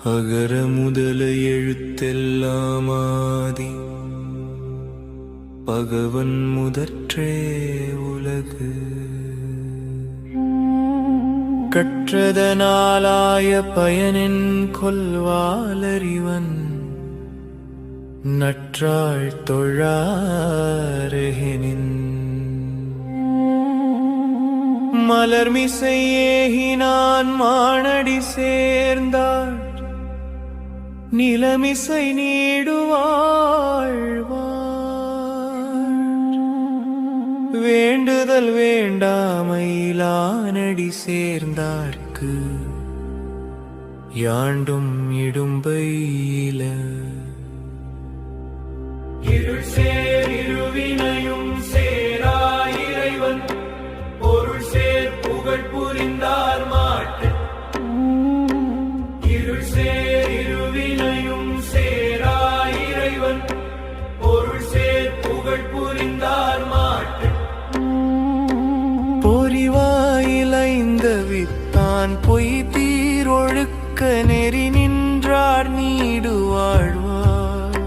அகர முதல எழுத்தெல்லாம் ஆதி பகவன் முதற்றே உலகு. கற்றதனாலாய பயனின் கொல்வாலறிவன் நற்றாள் தொழாரெனின். மலர்மிசை ஏகினான் மானடி சேர்ந்தாள் நிலமிசை நீடுவாழ்வார். வேண்டுதல் வேண்டாமையிலானடி சேர்ந்தார்க்கு யாண்டும் இடும்பையில. இருள் சேர் இருவினையும் சேரா இறைவன் பொருள் சேர் புகழ் புரிந்தார் மாட்டு. இருள் சேர் இருவினையும் சேரா இறைவன் பொருள் சேர் புகழ் புரிந்தார் மாட்டு. பொறிவாயிலைந்த வித்தான் பொய் தீரொழுக்க நெறி நின்றார் நீடு வாழ்வார்.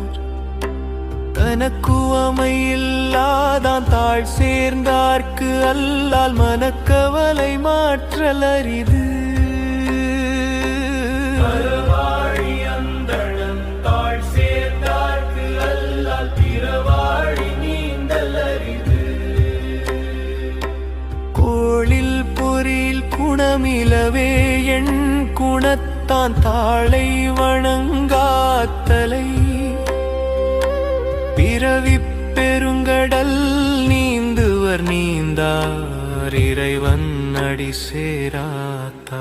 தனக்குவமையில்லாதான் தாழ் சேர்ந்தார்க்கு அல்லால் மனக்கவலை மாற்றல் அரிது. அறவாழி அந்தணன் தாழ் சேர்ந்தார்க்கு அல்லால் பிறவாழி நீந்தல் அரிது. கோளில் பொறில் குணமிலவே எண் குணத்தான் தாளை வணங்காத்தலை. பிறவி பெருங்கடல் நீந்துவர் நீந்தார் இறைவன் அடி சேராத்தார்.